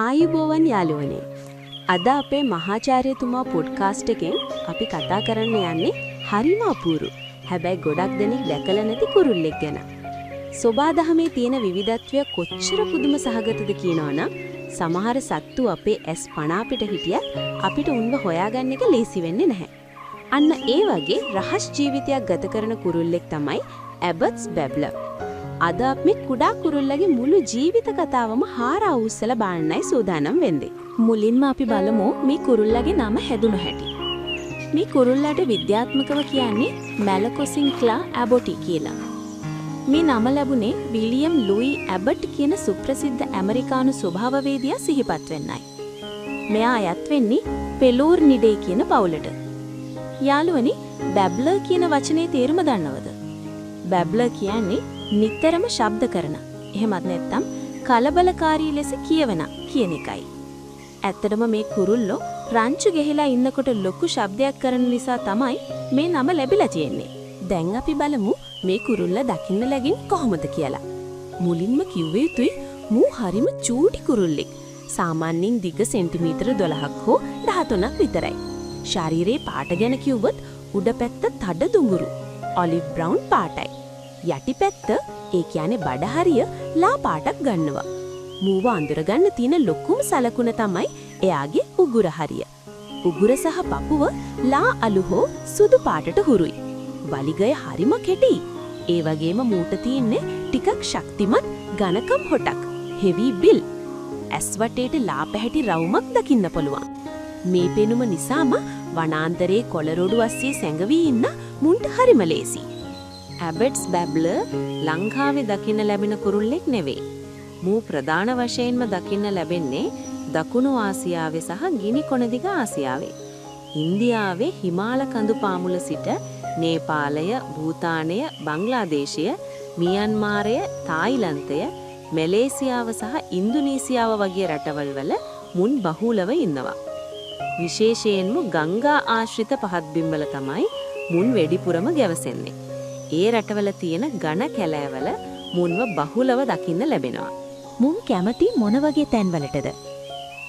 ආයුබෝවන් යාළුවනේ. අද අපේ මහාචාර්යතුමා පොඩ්කාස්ට් එකෙන් අපි කතා කරන්න යන්නේ හරිම අපූරු. හැබැයි ගොඩක් දෙනෙක් දැකලා නැති කුරුල්ලෙක් ගැන. සෝබාදහමේ තියෙන විවිධත්වය කොච්චර පුදුම සහගතද කියනවනම් සමහර සත්තු අපේ ඇස් පණ අපිට හිටියත් අපිට උන්ව හොයාගන්න එක ලේසි වෙන්නේ නැහැ. අන්න ඒ වගේ රහස් ජීවිතයක් ගත කරන කුරුල්ලෙක් තමයි ඇබට්ස් බැබ්ලර්. අද අපි කුඩා කුරුල්ලගේ මුළු ජීවිත කතාවම හාර අවුස්සලා බලන්නයි සූදානම් වෙන්නේ. මුලින්ම අපි බලමු මේ කුරුල්ලගේ නම හැදුණු හැටි. මේ කුරුල්ලට විද්‍යාත්මකව කියන්නේ මැලකොසින්ක්ලා ඇබොටි කියලා. මේ නම ලැබුණේ විලියම් ලුයි ඇබට් කියන සුප්‍රසිද්ධ ඇමරිකානු ස්වභාවවේදියා සිහිපත් වෙන්නයි. මෙයා අයත් වෙන්නේ පෙලෝර්නිඩේ කියන පවුලට. යාළුවනි, බැබ්ලර් කියන වචනේ තේරුම දන්නවද? බැබ්ලර් කියන්නේ නිතරම ශබ්ද කරන, එහෙමත් නැත්නම් කලබලකාරී ලෙස කියවන කියන එකයි. ඇත්තටම මේ කුරුල්ලෝ රංචු ගෙහිලා ඉන්නකොට ලොකු ශබ්දයක් කරන නිසා තමයි මේ නම ලැබිලා තියෙන්නේ. දැන් අපි බලමු මේ කුරුල්ල දකින්න ලැගින් කොහොමද කියලා. මුලින්ම කිව්වේ යුතුයි මූ හරිම චූටි කුරුල්ලෙක්. සාමාන්‍යයෙන් දිග සෙන්ටිමීටර 12ක් හෝ 13ක් විතරයි. ශරීරයේ පාට ගැන කිව්වොත් උඩ පැත්ත තඩ දුඟුරු ඔලිව් බ්‍රවුන් පාටයි. යටි පැත්ත, ඒ කියන්නේ බඩ හරිය ලා පාටක් ගන්නවා. මූව අඳුරගන්න තියෙන ලොකුම සලකුණ තමයි එයාගේ උගුර හරිය. උගුර සහ පපුව ලා අලු හෝ සුදු පාටට හුරුයි. වලිගය හරිම කෙටි. ඒ වගේම මූට තියෙන්නේ ටිකක් ශක්තිමත් ඝනකම් හොටක්. Heavy bill. ඇස් වටේට ලා පැහැටි රවුමක් දකින්න පුළුවන්. මේ පෙනුම නිසාම වනාන්තරයේ කොළරොඩු අස්සේ සැඟවී ඉන්න මුන්ට හරිම ලේසි. ඇබට්ස් බැබ්ලර් ලංකාවේ දකින්න ලැබෙන කුරුල්ලෙක් නෙවෙයි. මූ ප්‍රධාන වශයෙන්ම දකින්න ලැබෙන්නේ දකුණු ආසියාවේ සහ ගිනි කොනදිග ආසියාවේ. ඉන්දියාවේ හිමාල කඳු පාමුල සිට නේපාලය, භූතානය, බංග්ලාදේශය, මියන්මාරය, තායිලන්තය, මැලේසියාව සහ ඉන්දුනීසියාව වගේ රටවල් වල මුන් බහුලව ඉන්නවා. විශේෂයෙන්ම ගංගා ආශ්‍රිත පහත් බිම්වල තමයි මුන් වැඩිපුරම ගැවසෙන්නේ. ඒ රටවල තියෙන ඝන කැලෑවල මුන්ව බහුලව දකින්න ලැබෙනවා. මුන් කැමති මොන වගේ තැන්වලටද?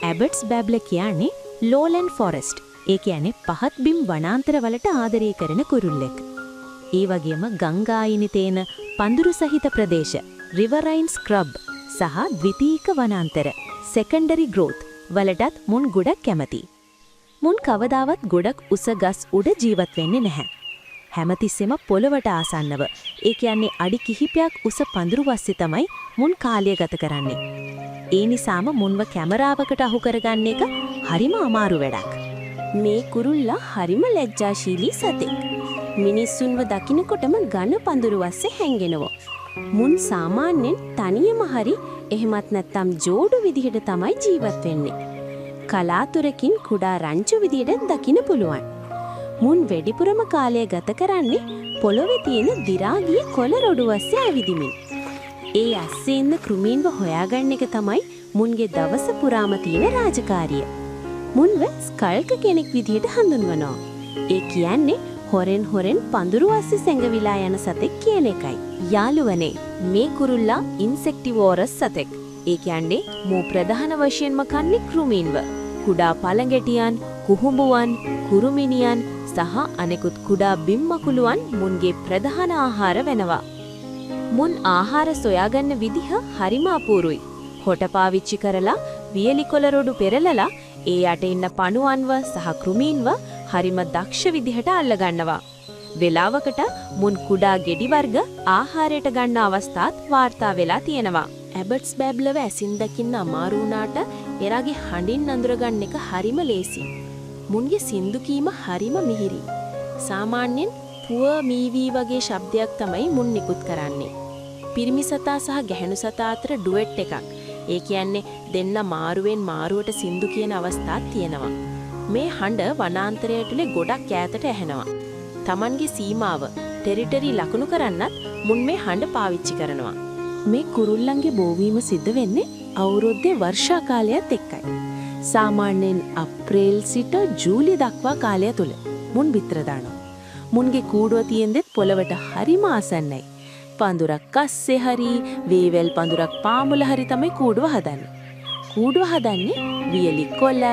ඇබට්ස් බැබ්ලර් කියන්නේ ලෝලැන්ඩ් ෆොරෙස්ට්. ඒ කියන්නේ පහත් බිම් වනාන්තර වලට ආදරය කරන කුරුල්ලෙක්. ඒ වගේම ගංගායිනි තේන පඳුරු සහිත ප්‍රදේශ, රිවරයින් ස්ක්‍රබ් සහ ද්විතීක වනාන්තර, සෙකන්ඩරි ග්‍රෝත් වලටත් මුන් ගොඩක් කැමති. මුන් කවදාවත් ගොඩක් උස ගස් උඩ ජීවත් වෙන්නේ නැහැ. හැමතිස්සෙම පොළවට ආසන්නව, ඒ කියන්නේ අඩි කිහිපයක් උස පඳුරු වස්සේ තමයි මුන් කාලය ගත කරන්නේ. ඒ නිසාම මුන්ව කැමරාවකට අහු කරගන්න එක හරිම අමාරු වැඩක්. මේ කුරුල්ලා හරිම ලැජ්ජාශීලී සතෙක්. මිනිස්සුන්ව දකින්නකොටම ඝන පඳුරු වස්සේ හැංගෙනවා. මුන් සාමාන්‍යයෙන් තනියම හරි එහෙමත් නැත්නම් ජෝඩු විදිහට තමයි ජීවත් වෙන්නේ. කලාතුරකින් කුඩා රංචු විදිහට දකින්න පුළුවන්. මුන් වැඩිපුරම කාලය ගත කරන්නේ පොළොවේ තියෙන දි รา ගිය කොළ රොඩු වස්සේ ඇවිදිමින්. ඒ ඇස්සේ ඉන්න කෘමීන්ව හොයාගන්න එක තමයි මුන්ගේ දවස පුරාම තියෙන රාජකාරිය. මුන්ව ස්කල්ක කෙනෙක් විදිහට හඳුන්වනවා. ඒ කියන්නේ හොරෙන් පඳුරු වස්සේ සැඟවිලා යන සතෙක් කියන එකයි. යාළුවනේ, මේ කුරුල්ලා ඉන්සෙක්ටිවෝරස් සතෙක්. ඒ කියන්නේ මූ ප්‍රධාන වශයෙන්ම කන්නේ කෘමීන්ව. කුඩා පළඟැටියන්, කුහුඹුවන්, කුරුමිනියන් සහ අනෙකුත් කුඩා බිම්මකුළුවන් මුන්ගේ ප්‍රධාන ආහාර වෙනවා. මුන් ආහාර සොයාගන්න විදිහ හරිම අපූරුයි. හොට පාවිච්චි කරලා වියලි කොළ රොඩු පෙරලලා ඒ යට ඉන්න පණුවන්ව සහ කෘමීන්ව හරිම දක්ෂ විදිහට අල්ලගන්නවා. වෙලාවකට මුන් කුඩා ගෙඩි වර්ග ආහාරයට ගන්න අවස්ථාත් වාර්තා වෙලා තියෙනවා. ඇබට්ස් බැබ්ලව ඇසින් දකින්න අමාරු වුණාට එයාගේ හඬින් අඳුරගන්න එක හරිම ලේසි. මුන්ගේ සින්දු කීම හරිම මිහිරි. සාමාන්‍යයෙන් පුව මීවී වගේ ශබ්දයක් තමයි මුන් නිකුත් කරන්නේ. පිරිමි සතා සහ ගැහැණු සතා අතර ඩුවෙට් එකක්. ඒ කියන්නේ දෙන්න මාරුවෙන් මාරුවට සින්දු කියන අවස්ථාවක් තියෙනවා. මේ හඬ වනාන්තරය ඇතුලේ ගොඩක් ඈතට ඇහෙනවා. Tamanගේ සීමාව, ටෙරිටරි ලකුණු කරන්නත් මුන් මේ හඬ පාවිච්චි කරනවා. මේ කුරුල්ලන්ගේ බෝවීම සිද්ධ වෙන්නේ අවුරුද්දේ වර්ෂා කාලයත් එක්කයි. සාමාන්‍යයෙන් අප්‍රේල් සිට ජූලි දක්වා කාලය තුල මුන් විතර දානවා. මුන්ගේ කූඩුව තියෙන්දෙත් පොළවට හරිම ආසන්නයි. පඳුරක් අස්සේ හරි, වේවැල් පඳුරක් පාමුල හරි තමයි කූඩුව හදන්නේ. කූඩුව හදන්නේ වියලි කොළ,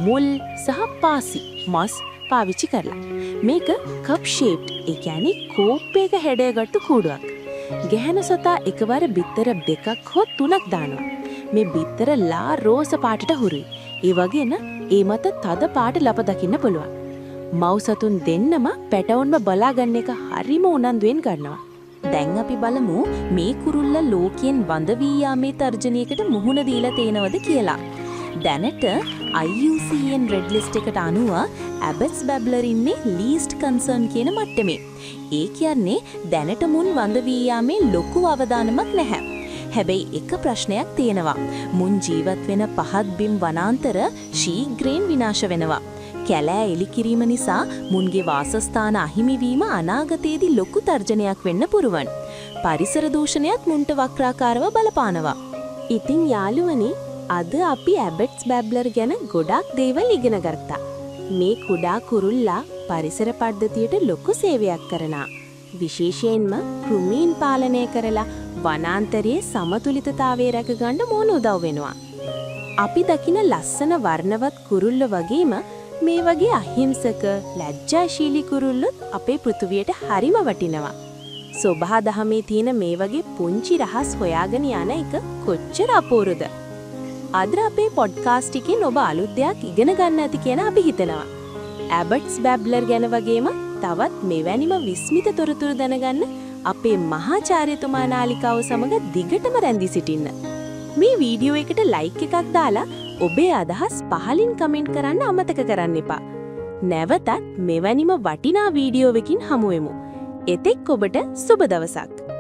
මුල් සහ පාසි මස් පාවිච්චි කරලා. මේක කප් ෂේප්ඩ්, ඒ කියන්නේ කෝප්පයක හැඩයගත්තු කූඩුවක්. ගැහැණු සතා එකවර බිත්තර 2ක් හෝ 3ක් දානවා. මේ බිත්තර ලා රෝස පාටට හුරුයි. ඒ වගේම ඒ මත තද පාට ලප දකින්න පුළුවන්. මව් සතුන් දෙන්නම පැටවුන්ව බලාගන්න එක හරිම උනන්දුවෙන් ගන්නවා. දැන් අපි බලමු මේ කුරුල්ල ලෝකයෙන් වඳ වී යාමේ තර්ජනයකට මුහුණ දීලා තේනවද කියලා. දැනට IUCN රෙඩ් ලිස්ට් එකට අනුව ඇබට්ස් බැබ්ලර් ඉන්නේ ලීස්ට් කන්සර්න් කියන මට්ටමේ. ඒ කියන්නේ දැනට මුන් වඳ වී යාමේ ලොකු අවදානමක් නැහැ. හැබැයි එක ප්‍රශ්නයක් තියෙනවා. මුන් ජීවත් වෙන පහත් බිම් වනාන්තර ශීඝ්‍රයෙන් විනාශ වෙනවා. කැලෑ එලි කිරීම නිසා මුන්ගේ වාසස්ථාන අහිමි වීම අනාගතයේදී ලොකු තර්ජනයක් වෙන්න පුරුවන්. පරිසර දූෂණයත් මුන්ට වක්‍රාකාරව බලපානවා. ඉතින් යාළුවනි, අද අපි ඇබට්ස් බැබ්ලර් ගැන ගොඩක් දේවල් ඉගෙන ගත්තා. මේ කුඩා කුරුල්ලා පරිසර පද්ධතියට ලොකු සේවයක් කරනවා. විශේෂයෙන්ම කෘමීන් පාලනය කරලා වනාන්තරයේ සමතුලිතතාවය රැකගන්න මොන උදව් වෙනවා. අපි දකින ලස්සන වර්ණවත් කුරුල්ල වගේම මේ වගේ අහිංසක ලැජ්ජාශීලී කුරුල්ලොත් අපේ පෘථුවියට හරිම වටිනවා. සෝභා දහමේ තියෙන මේ වගේ පුංචි රහස් හොයාගෙන යන එක කොච්චර අපූර්වද. අද අපේ පොඩ්කාස්ට් එකෙන් ඔබ අලුත් දෙයක් ඉගෙන ගන්න ඇති කියන අපි හිතනවා. ඇබට්ස් බැබ්ලර් ගැන වගේම තවත් මෙවැනිම විස්මිත තොරතුරු දැනගන්න අපේ මහාචාර්යතුමා නාලිකාව සමග දිගටම රැඳී සිටින්න. මේ වීඩියෝ එකට ලයික් එකක් දාලා ඔබේ අදහස් පහලින් කමෙන්ට් කරන්න අමතක කරන්න එපා. නැවතත් මෙවැනිම වටිනා වීඩියෝවකින් හමු වෙමු. එතෙක් ඔබට සුබ දවසක්.